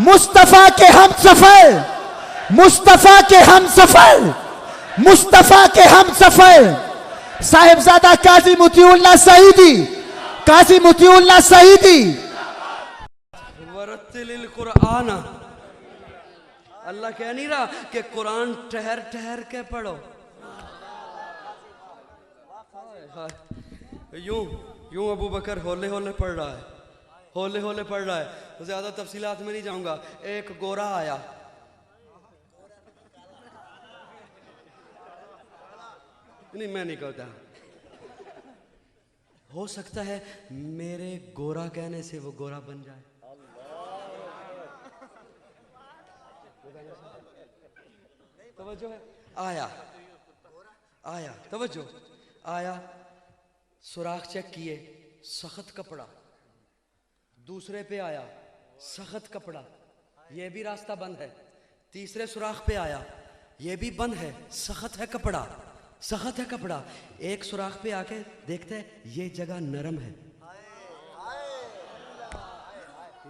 मुस्तफा के हम सफर, मुस्तफा के हम सफर, मुस्तफा के हम सफर। साहिबजादा काजी मुतीउल्लाह सईदी, काजी मुतीउल्लाह सईदी। वरतिलिल कुरान, अल्लाह कह नहीं रहा कि कुरान ठहर ठहर के पढ़ो। यूं यूं अबू बकर होले होले पढ़ रहा है, होले होले पढ़ रहा है। ज्यादा तफसीलात में नहीं जाऊंगा। एक गोरा आया, नहीं मैं नहीं कहता, हो सकता है मेरे गोरा कहने से वो गोरा बन जाए। तवज्जो है। आया आया तवज्जो, आया, सुराख चेक किए, सख्त कपड़ा। दूसरे पे आया, सख्त कपड़ा, ये भी रास्ता बंद है। तीसरे सुराख पे आया, ये भी बंद है, सख्त है कपड़ा, सख्त है कपड़ा। एक सुराख पे आके देखते हैं, ये जगह नरम है,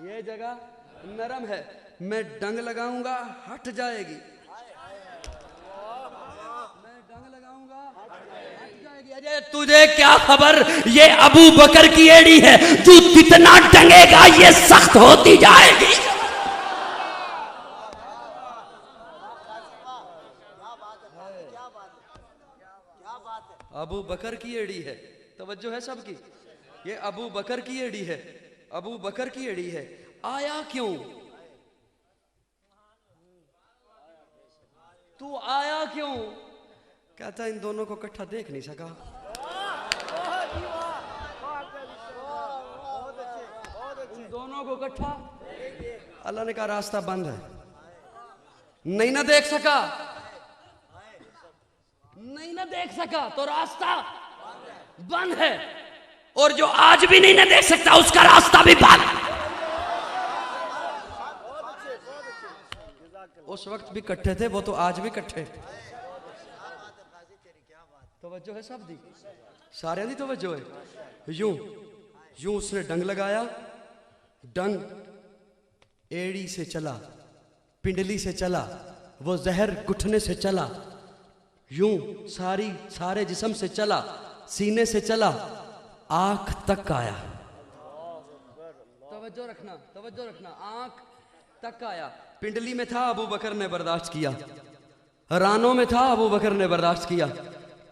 ये जगह नरम है, मैं डंग लगाऊंगा हट जाएगी, मैं डंग लगाऊंगा हट जाएगी। अरे तुझे क्या खबर, ये अबू बकर की एड़ी है, जो जितना डंगेगा ये सख्त होती जाएगी। अबू बकर की एड़ी है, तवज्जो है सबकी, ये अबू बकर की एड़ी है, अबू बकर की एड़ी है। आया क्यों, तू आया क्यों? कहता इन दोनों को इकट्ठा देख नहीं सका। इन दोनों को इकट्ठा, अल्लाह ने कहा रास्ता बंद है, नहीं ना देख सका, नहीं ना देख सका तो रास्ता बंद है, और जो आज भी नहीं ना देख सकता उसका रास्ता भी बंद। उस वक्त भी इकट्ठे थे, वो तो आज भी इकट्ठे। तवज्जो है सब दी, सारे दी तवज्जो है। यूं यूं उसने डंग लगाया, डंग एड़ी से चला, पिंडली से चला, वो जहर घुटने से चला, यूं सारे जिस्म से चला, सीने से चला, आंख तक आया। तवज्जो रखना, तवज्जो रखना, आंख तक आया। पिंडली में था, अबू बकर ने बर्दाश्त किया। रानों में था, अबू बकर ने बर्दाश्त किया।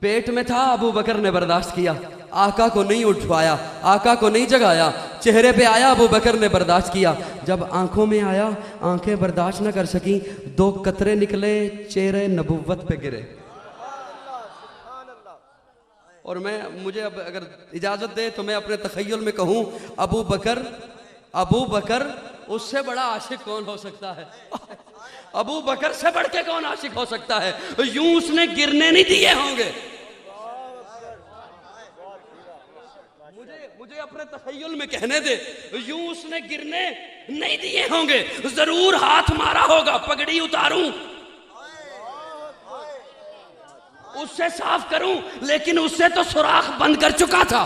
पेट में था, अबू बकर ने बर्दाश्त किया। आका को नहीं उठवाया, आका को नहीं जगाया, चेहरे पे आया, अबू बकर ने बर्दाश्त किया। जब आंखों में आया, आंखें बर्दाश्त न कर सकी, 2 कतरे निकले, चेहरे नबुव्वत पे गिरे। और मुझे अब अगर इजाजत दे तो मैं अपने तखय्युल में कहूं, अबू बकर उससे बड़ा आशिक कौन हो सकता है? अबू बकर से बढ़ के कौन आशिक हो सकता है? यूं उसने गिरने नहीं दिए होंगे। मुझे अपने तखय्युल में कहने दे, यूं उसने गिरने नहीं दिए होंगे, जरूर हाथ मारा होगा, पगड़ी उतारूं, उससे साफ करूं, लेकिन उससे तो सुराख बंद कर चुका था।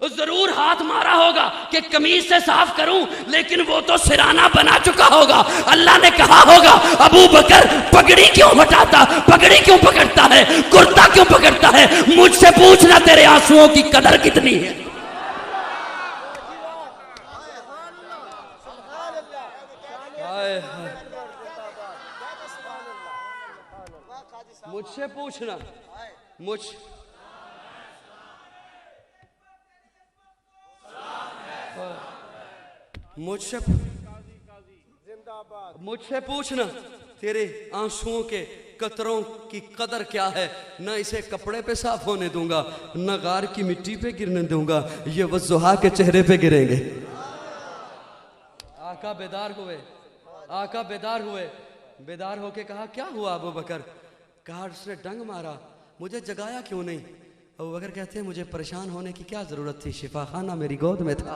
जरूर हाथ मारा होगा कि कमीज से साफ करूं, लेकिन वो तो सिराना बना चुका होगा। अल्लाह ने कहा होगा, अबू बकर पगड़ी क्यों हटाता, पगड़ी क्यों पकड़ता है, कुर्ता क्यों पकड़ता है? मुझसे पूछना तेरे आंसुओं की कदर कितनी है। मुझसे पूछना, मुझसे पूछना तेरे आंसुओं के कतरों की कदर क्या है। न इसे कपड़े पे साफ होने दूंगा, न गार की मिट्टी पे गिरने दूंगा, ये वज़ुहा के चेहरे पे गिरेंगे। आका बेदार हुए, आका बेदार हुए, बेदार होके कहा, क्या हुआ अबू बकर? कहा, उसने डंग मारा, मुझे जगाया क्यों नहीं? अबू बकर कहते हैं, मुझे परेशान होने की क्या जरूरत थी, शिफा खाना मेरी गोद में था।